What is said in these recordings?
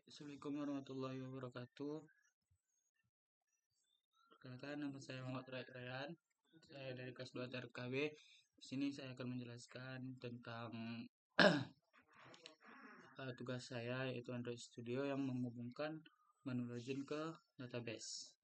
Assalamualaikum warahmatullahi wabarakatuh. Perkenalkan, nama saya Muhammad Ryan. Saya dari kelas 2 TRKB. Di sini saya akan menjelaskan tentang tugas saya, yaitu Android Studio yang menghubungkan menu login ke database.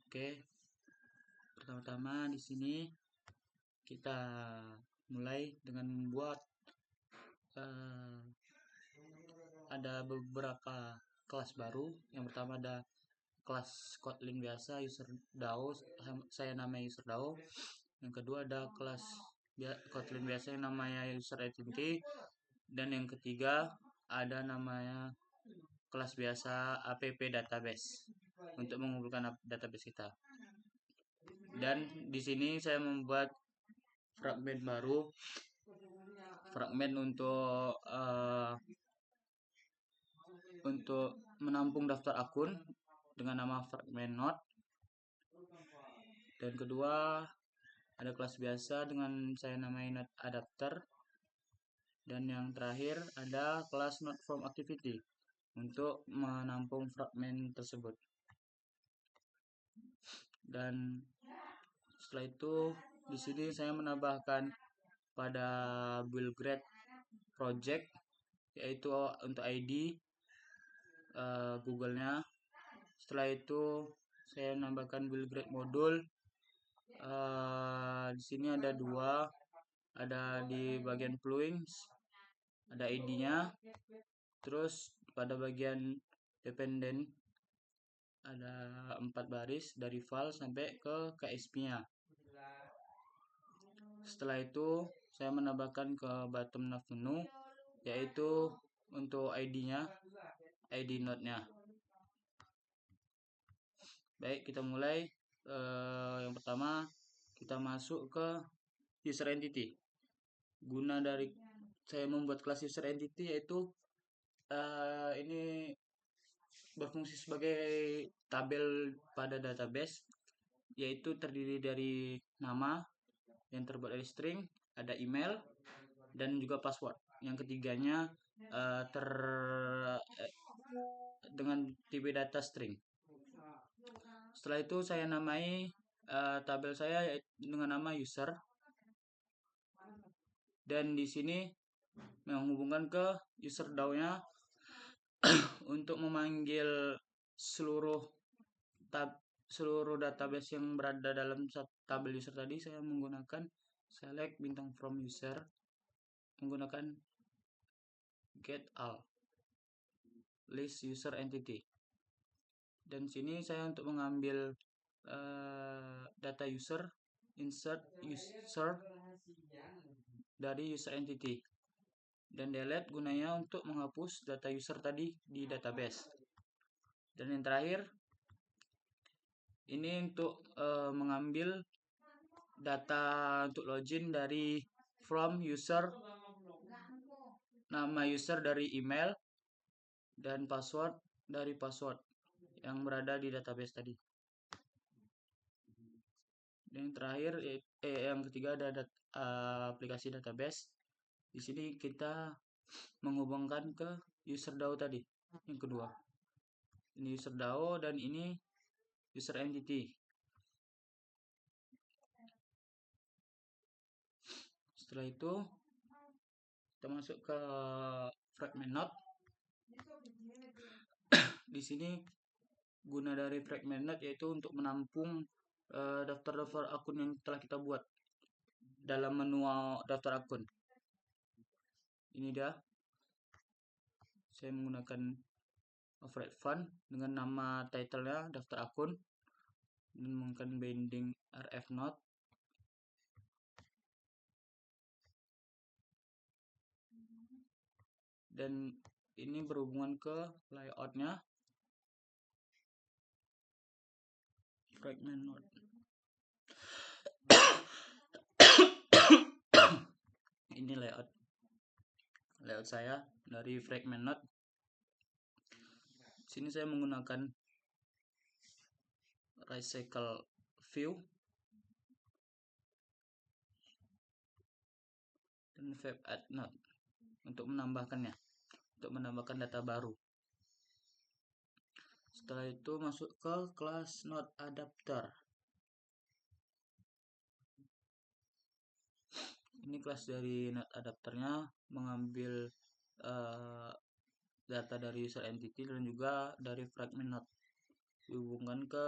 Oke. Pertama-tama di sini kita mulai dengan membuat ada beberapa kelas baru. Yang pertama ada kelas Kotlin biasa, user DAO, saya namanya user DAO. Yang kedua ada kelas Kotlin biasa yang namanya user identity. Dan yang ketiga ada namanya kelas biasa app database untuk mengumpulkan database kita. Dan di sini saya membuat fragmen baru, fragmen untuk menampung daftar akun dengan nama fragment node. Dan kedua ada kelas biasa dengan saya namai node adapter. Dan yang terakhir ada kelas node from activity untuk menampung fragmen tersebut. Dan setelah itu di sini saya menambahkan pada build grade project, yaitu untuk ID Google-nya. Setelah itu saya menambahkan build grade modul. Di sini ada dua, ada di bagian plugins, ada ID-nya. Terus pada bagian dependent ada 4 baris dari file sampai ke KSP-nya. Setelah itu saya menambahkan ke bottom of menu, yaitu untuk ID-nya, ID node-nya. Baik, kita mulai. Yang pertama kita masuk ke user entity. Guna dari saya membuat kelas user entity, yaitu ini berfungsi sebagai tabel pada database, yaitu terdiri dari nama yang terbuat dari string, ada email, dan juga password. Yang ketiganya dengan tipe data string. Setelah itu saya namai tabel saya dengan nama user. Dan di sini menghubungkan ke user DAO-nya untuk memanggil seluruh database yang berada dalam tabel user tadi. Saya menggunakan select bintang from user, menggunakan get all list user entity. Dan sini saya untuk mengambil data user, insert user dari user entity, dan delete gunanya untuk menghapus data user tadi di database. Dan yang terakhir ini untuk mengambil data untuk login dari from user, nama user dari email, dan password dari password yang berada di database tadi. Dan yang terakhir yang ketiga ada aplikasi database. Di sini kita menghubungkan ke user DAO tadi. Yang kedua, ini user DAO dan ini user entity. Setelah itu kita masuk ke fragment node. Di sini guna dari fragment node yaitu untuk menampung daftar-daftar akun yang telah kita buat dalam menu daftar akun. Ini dia. Saya menggunakan override font dengan nama title-nya daftar akun, dan menggunakan binding rf node. Dan ini berhubungan ke layout-nya fragment node. Ini layout saya dari fragment node. Sini saya menggunakan recycle view dan add node untuk menambahkannya, untuk menambahkan data baru. Setelah itu masuk ke kelas node adapter. Ini kelas dari node adapternya mengambil data dari user entity dan juga dari fragment node dihubungkan ke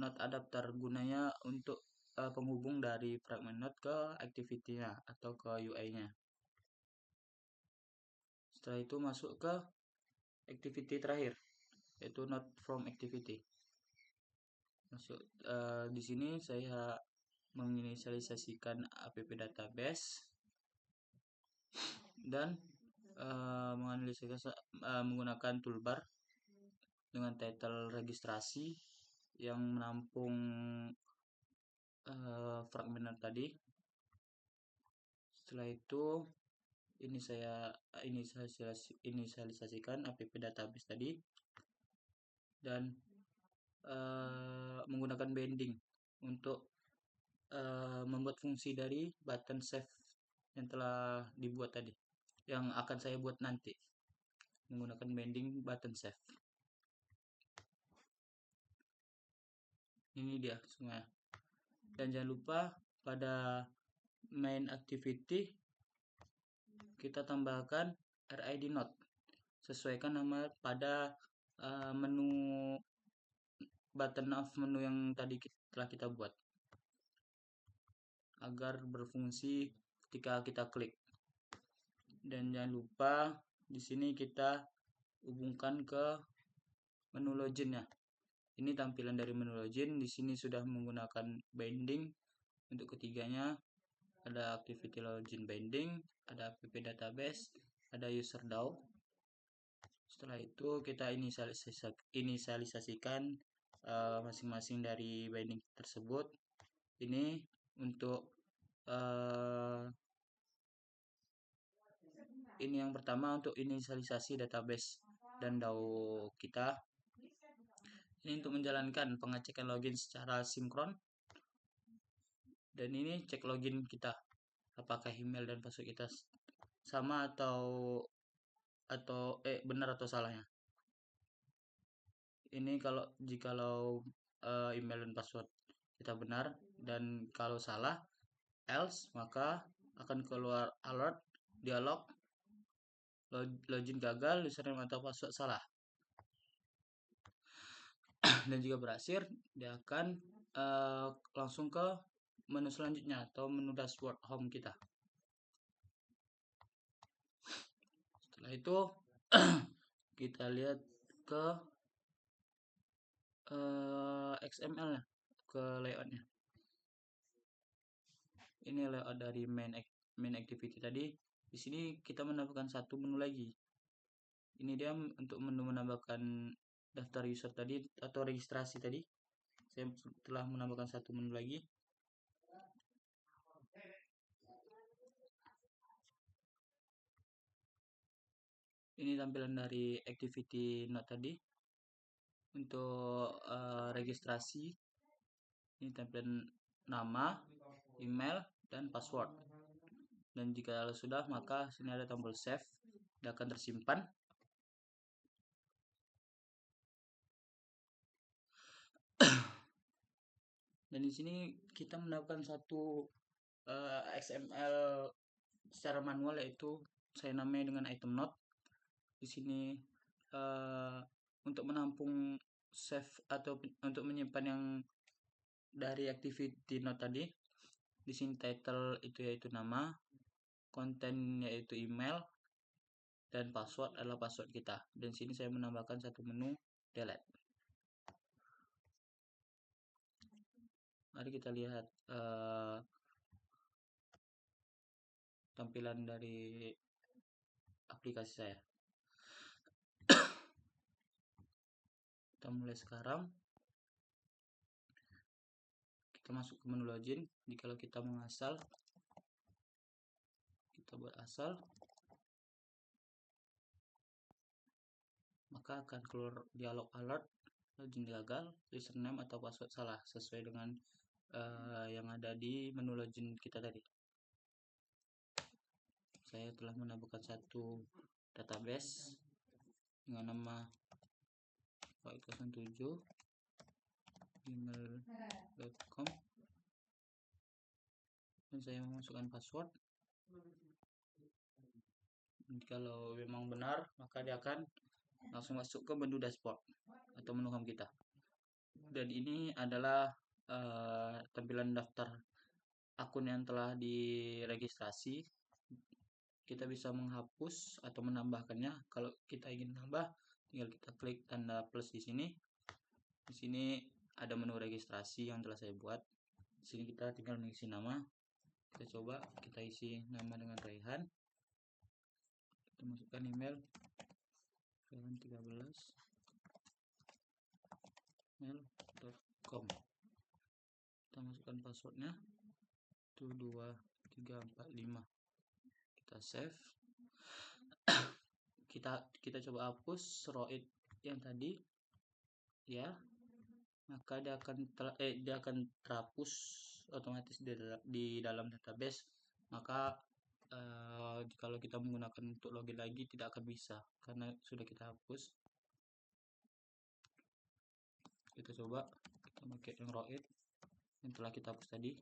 node adapter, gunanya untuk penghubung dari fragment node ke activity-nya atau ke UI-nya. Setelah itu masuk ke activity terakhir, yaitu node from activity. Masuk di sini saya menginisialisasikan app database dan menganalisis menggunakan toolbar dengan title registrasi yang menampung fragment tadi. Setelah itu ini saya inisialisasikan app database tadi dan menggunakan binding untuk membuat fungsi dari button save yang telah dibuat tadi, yang akan saya buat nanti menggunakan binding button save. Ini dia semua. Dan jangan lupa pada main activity kita tambahkan RID node, sesuaikan nama pada menu button of menu yang tadi telah kita buat agar berfungsi ketika kita klik. Dan jangan lupa di sini kita hubungkan ke menu login-nya. Ini tampilan dari menu login. Di sini sudah menggunakan binding untuk ketiganya. Ada activity login binding, ada app database, ada user DAO. Setelah itu kita inisialisasikan masing-masing dari binding tersebut. Ini untuk ini yang pertama untuk inisialisasi database dan DAO kita. Ini untuk menjalankan pengecekan login secara sinkron. Dan ini cek login kita, apakah email dan password kita sama atau benar atau salahnya. Ini jikalau email dan password kita benar, dan kalau salah else, maka akan keluar alert dialog login gagal, username atau password salah. Dan jika berhasil, dia akan langsung ke menu selanjutnya atau menu dashboard home kita. Setelah itu kita lihat ke XML nya, ke layoutnya. Ini layout dari main activity tadi. Di sini kita menambahkan satu menu lagi. Ini dia untuk menu menambahkan daftar user tadi atau registrasi tadi. Saya telah menambahkan satu menu lagi. Ini tampilan dari activity node tadi. Untuk registrasi, ini tampilan nama, email, dan password. Dan jika sudah, maka sini ada tombol save, dia akan tersimpan. Dan di sini kita mendapatkan satu XML secara manual, yaitu saya namai dengan item node. Di sini untuk menampung save atau untuk menyimpan yang dari activity node tadi. Di sini title itu yaitu nama, konten yaitu email, dan password adalah password kita. Dan sini saya menambahkan satu menu delete. Mari kita lihat tampilan dari aplikasi saya. Kita mulai sekarang. Kita masuk ke menu login. Jika kita mengasal, kita buat asal, maka akan keluar dialog alert login gagal, username atau password salah, sesuai dengan yang ada di menu login kita tadi. Saya telah menambahkan satu database dengan nama fahid07@gmail.com, dan saya memasukkan password. Kalau memang benar, maka dia akan langsung masuk ke menu dashboard atau menu home kita. Dan ini adalah tampilan daftar akun yang telah diregistrasi. Kita bisa menghapus atau menambahkannya. Kalau kita ingin menambah, tinggal kita klik tanda plus di sini. Di sini ada menu registrasi yang telah saya buat. Di sini kita tinggal mengisi nama. Kita coba, kita isi nama dengan Raihan. Kita masukkan email raihan13@gmail.com. Kita masukkan passwordnya 12345. Kita save. kita coba hapus roid yang tadi, ya, maka dia akan terhapus otomatis di dalam database. Maka kalau kita menggunakan untuk login lagi tidak akan bisa karena sudah kita hapus. Kita coba, kita pakai yang roid yang telah kita hapus tadi.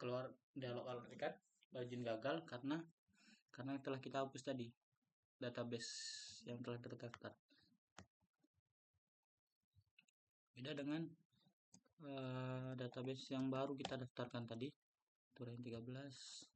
Keluar dialog kan login gagal karena telah kita hapus tadi database yang telah terdaftar. Beda dengan database yang baru kita daftarkan tadi, Raihan 13.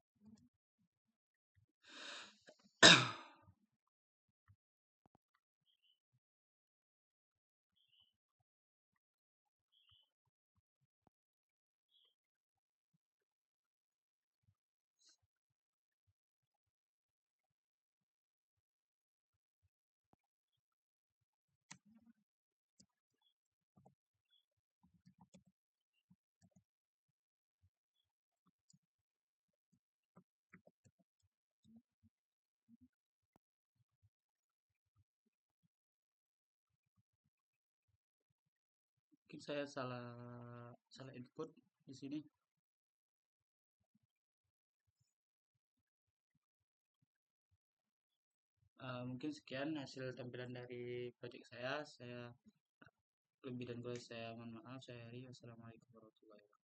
Mungkin saya salah input di sini. Mungkin sekian hasil tampilan dari project saya. Lebih dan kurang saya mohon maaf. Saya Heri. Wassalamualaikum warahmatullahi wabarakatuh.